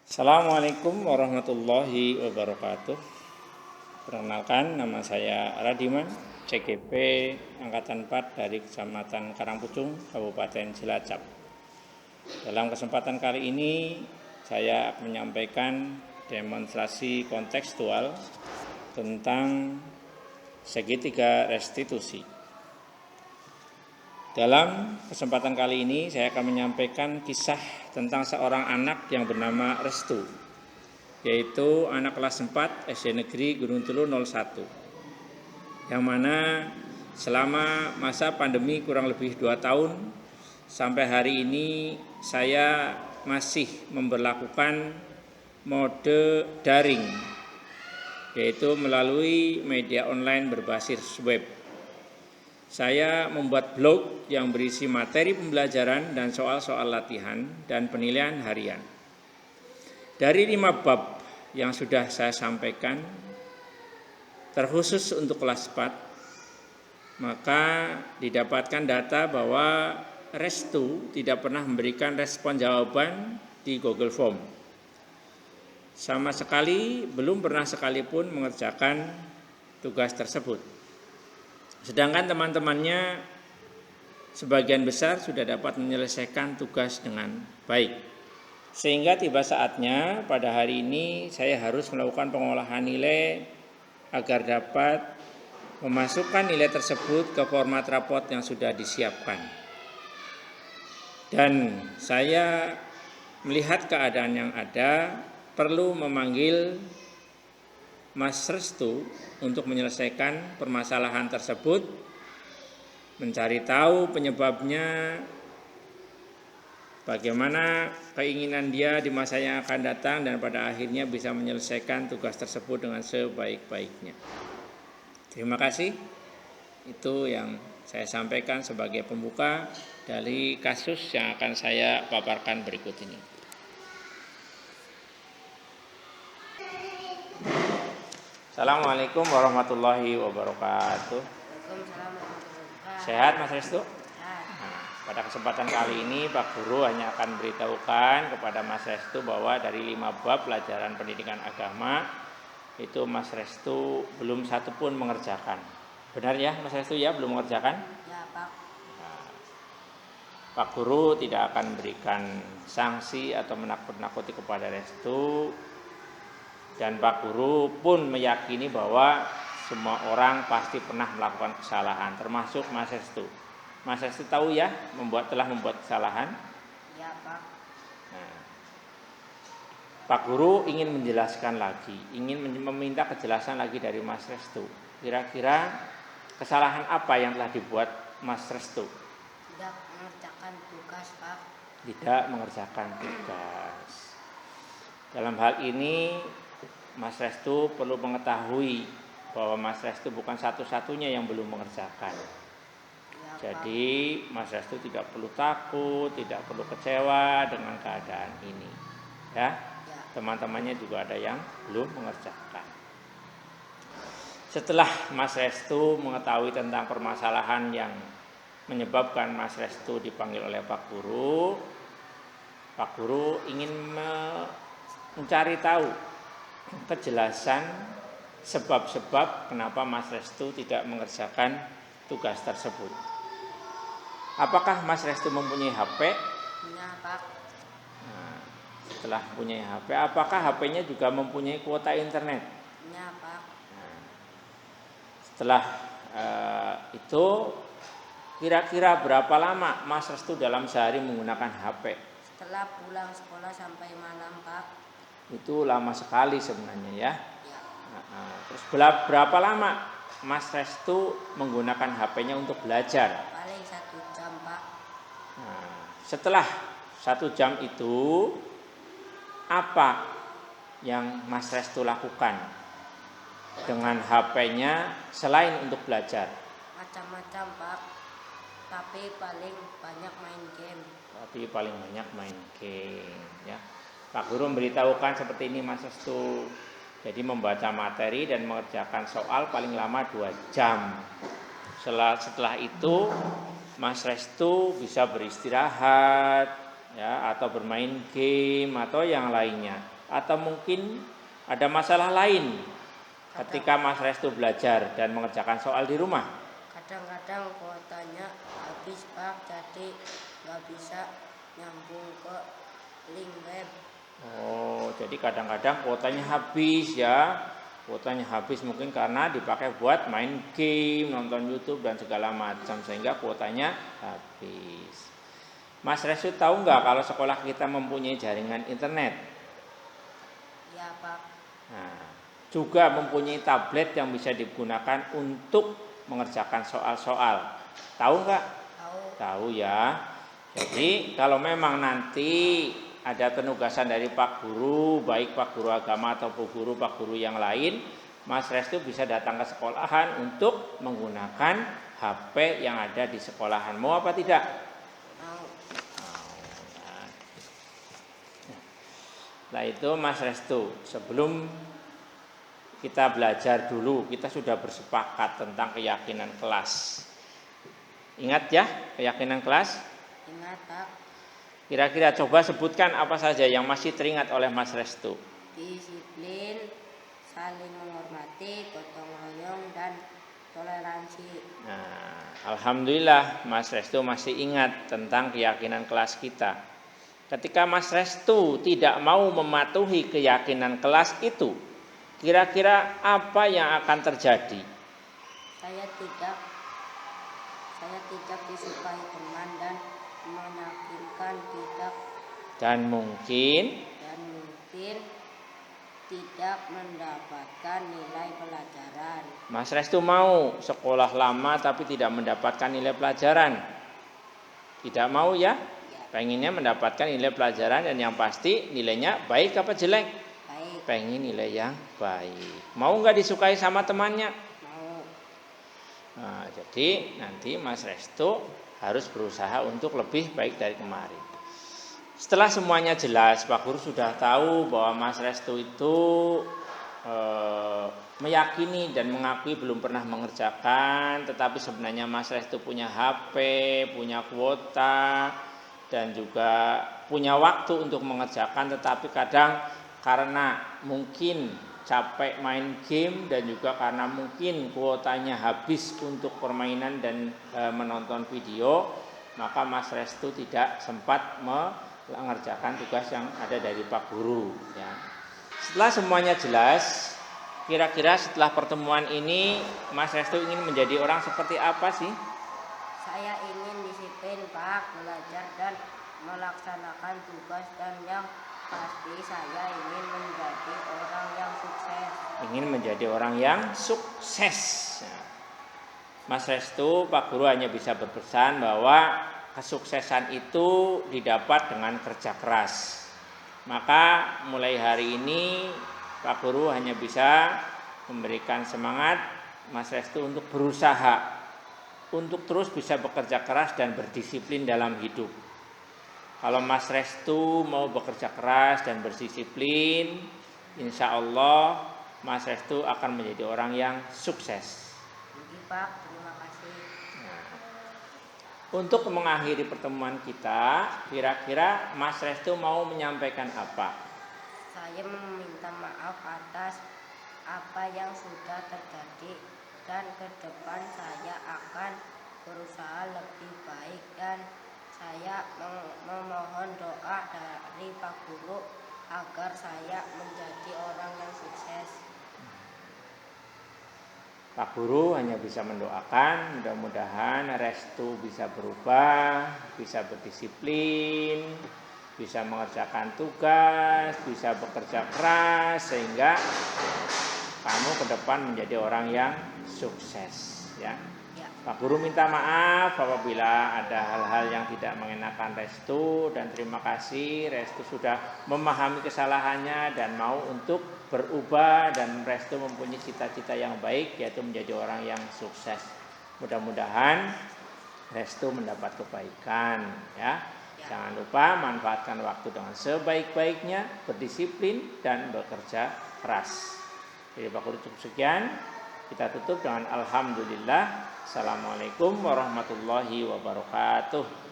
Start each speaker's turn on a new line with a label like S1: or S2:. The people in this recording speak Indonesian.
S1: Assalamualaikum warahmatullahi wabarakatuh. Perkenalkan, nama saya Radiman, CGP Angkatan 4 dari Kecamatan Karangpucung, Kabupaten Cilacap. Dalam kesempatan kali ini, saya akan menyampaikan demonstrasi kontekstual tentang segitiga restitusi. Dalam kesempatan kali ini saya akan menyampaikan kisah tentang seorang anak yang bernama Restu, yaitu anak kelas 4 SD Negeri Gunung Telu 01, yang mana selama masa pandemi kurang lebih 2 tahun sampai hari ini saya masih memberlakukan mode daring, yaitu melalui media online berbasis web. Saya membuat blog yang berisi materi pembelajaran dan soal-soal latihan dan penilaian harian. Dari 5 bab yang sudah saya sampaikan, terkhusus untuk kelas 4, maka didapatkan data bahwa Restu tidak pernah memberikan respon jawaban di Google Form. Sama sekali belum pernah sekalipun mengerjakan tugas tersebut. Sedangkan teman-temannya sebagian besar sudah dapat menyelesaikan tugas dengan baik. Sehingga tiba saatnya pada hari ini saya harus melakukan pengolahan nilai agar dapat memasukkan nilai tersebut ke format raport yang sudah disiapkan. Dan saya melihat keadaan yang ada, perlu memanggil Mas Restu untuk menyelesaikan permasalahan tersebut, mencari tahu penyebabnya, bagaimana keinginan dia di masa yang akan datang, dan pada akhirnya bisa menyelesaikan tugas tersebut dengan sebaik-baiknya. Terima kasih. Itu yang saya sampaikan sebagai pembuka dari kasus yang akan saya paparkan berikut ini. Assalamualaikum warahmatullahi wabarakatuh. Sehat Mas Restu? Nah, pada kesempatan kali ini Pak Guru hanya akan beritahukan kepada Mas Restu bahwa dari 5 bab pelajaran pendidikan agama itu Mas Restu belum satu pun mengerjakan. Benar ya Mas Restu ya, belum mengerjakan?
S2: Ya Pak.
S1: Nah, Pak Guru tidak akan memberikan sanksi atau menakut-nakuti kepada Restu. Dan Pak Guru pun meyakini bahwa semua orang pasti pernah melakukan kesalahan, termasuk Mas Restu. Mas Restu tahu ya, telah membuat kesalahan.
S2: Ya Pak.
S1: Nah, Pak Guru ingin menjelaskan lagi, ingin meminta kejelasan lagi dari Mas Restu. Kira-kira kesalahan apa yang telah dibuat Mas Restu?
S2: Tidak mengerjakan tugas Pak.
S1: Tidak mengerjakan tugas. Dalam hal ini Mas Restu perlu mengetahui bahwa Mas Restu bukan satu-satunya yang belum mengerjakan.
S2: Ya,
S1: Jadi Mas Restu tidak perlu takut, tidak perlu kecewa dengan keadaan ini. Ya, teman-temannya juga ada yang belum mengerjakan. Setelah Mas Restu mengetahui tentang permasalahan yang menyebabkan Mas Restu dipanggil oleh Pak Guru ingin mencari tahu kejelasan sebab-sebab kenapa Mas Restu tidak mengerjakan tugas tersebut. Apakah Mas Restu mempunyai HP?
S2: Punya Pak.
S1: Nah, setelah mempunyai HP, apakah HP-nya juga mempunyai kuota internet?
S2: Punya Pak.
S1: Nah, setelah itu kira-kira berapa lama Mas Restu dalam sehari menggunakan HP?
S2: Setelah pulang sekolah sampai malam Pak.
S1: Itu lama sekali sebenarnya ya.
S2: Ya.
S1: Terus berapa lama Mas Restu menggunakan HP-nya untuk belajar?
S2: Paling 1 jam Pak.
S1: Nah, setelah 1 jam itu apa yang Mas Restu lakukan dengan HP-nya selain untuk belajar?
S2: Macam-macam Pak. Tapi paling banyak main game.
S1: Ya. Pak Guru memberitahukan seperti ini Mas Restu. Jadi membaca materi dan mengerjakan soal paling lama 2 jam. Setelah itu Mas Restu bisa beristirahat ya, atau bermain game atau yang lainnya. atau mungkin ada masalah lain ketika Mas Restu belajar dan mengerjakan soal di rumah?
S2: Kadang-kadang kuotanya habis Pak, jadi nggak bisa nyambung ke link web.
S1: Oh, jadi kadang-kadang kuotanya habis ya. Kuotanya habis mungkin karena dipakai buat main game, nonton YouTube dan segala macam sehingga kuotanya habis. Mas Restu tahu nggak kalau sekolah kita mempunyai jaringan internet?
S2: Ya Pak.
S1: Nah, juga mempunyai tablet yang bisa digunakan untuk mengerjakan soal-soal. Tahu nggak?
S2: Tahu.
S1: Tahu ya. Jadi kalau memang nanti ada penugasan dari Pak Guru, baik Pak Guru agama atau Pak Guru yang lain, Mas Restu bisa datang ke sekolahan untuk menggunakan HP yang ada di sekolahan. Mau apa tidak?
S2: Mau.
S1: Nah itu Mas Restu, sebelum kita belajar dulu, kita sudah bersepakat tentang keyakinan kelas. Ingat ya keyakinan kelas?
S2: Ingat Pak.
S1: Kira-kira coba sebutkan apa saja yang masih teringat oleh Mas Restu.
S2: Disiplin, saling menghormati, gotong royong, dan toleransi.
S1: Nah, alhamdulillah Mas Restu masih ingat tentang keyakinan kelas kita. Ketika Mas Restu tidak mau mematuhi keyakinan kelas itu, kira-kira apa yang akan terjadi?
S2: Saya tidak disukai teman dan meyakinkan
S1: Dan mungkin
S2: tidak mendapatkan nilai pelajaran.
S1: Mas Restu mau sekolah lama tapi tidak mendapatkan nilai pelajaran. Tidak mau ya? Pengennya mendapatkan nilai pelajaran dan yang pasti nilainya baik apa jelek?
S2: Baik.
S1: Pengen nilai yang baik. Mau nggak disukai sama temannya?
S2: Mau.
S1: Nah, jadi nanti Mas Restu harus berusaha untuk lebih baik dari kemarin. Setelah semuanya jelas, Pak Guru sudah tahu bahwa Mas Restu itu meyakini dan mengakui belum pernah mengerjakan, tetapi sebenarnya Mas Restu punya HP, punya kuota, dan juga punya waktu untuk mengerjakan, tetapi kadang karena mungkin capek main game dan juga karena mungkin kuotanya habis untuk permainan dan menonton video, maka Mas Restu tidak sempat mengerjakan tugas yang ada dari Pak Guru ya. Setelah semuanya jelas, kira-kira setelah pertemuan ini Mas Restu ingin menjadi orang seperti apa sih?
S2: Saya ingin disiplin Pak, belajar dan melaksanakan tugas, dan yang pasti saya ingin menjadi orang yang sukses.
S1: Ingin menjadi orang yang sukses. Mas Restu, Pak Guru hanya bisa berpesan bahwa kesuksesan itu didapat dengan kerja keras. Maka mulai hari ini Pak Guru hanya bisa memberikan semangat Mas Restu untuk berusaha untuk terus bisa bekerja keras dan berdisiplin dalam hidup. Kalau Mas Restu mau bekerja keras dan berdisiplin, insya Allah Mas Restu akan menjadi orang yang sukses.
S2: Jadi Pak, terima kasih.
S1: Untuk mengakhiri pertemuan kita, kira-kira Mas Restu mau menyampaikan apa?
S2: Saya meminta maaf atas apa yang sudah terjadi, dan ke depan saya akan berusaha lebih baik, dan saya memohon doa dari Pak Guru agar saya menjadi orang yang sukses.
S1: Pak Guru hanya bisa mendoakan mudah-mudahan Restu bisa berubah, bisa berdisiplin, bisa mengerjakan tugas, bisa bekerja keras sehingga kamu ke depan menjadi orang yang sukses ya. Pak Guru minta maaf apabila ada hal-hal yang tidak mengenakan Restu, dan terima kasih Restu sudah memahami kesalahannya dan mau untuk berubah, dan Restu mempunyai cita-cita yang baik yaitu menjadi orang yang sukses. Mudah-mudahan Restu mendapat kebaikan ya. Jangan lupa manfaatkan waktu dengan sebaik-baiknya, berdisiplin dan bekerja keras. Jadi Pak Guru cukup sekian. Kita tutup dengan alhamdulillah. Assalamualaikum warahmatullahi wabarakatuh.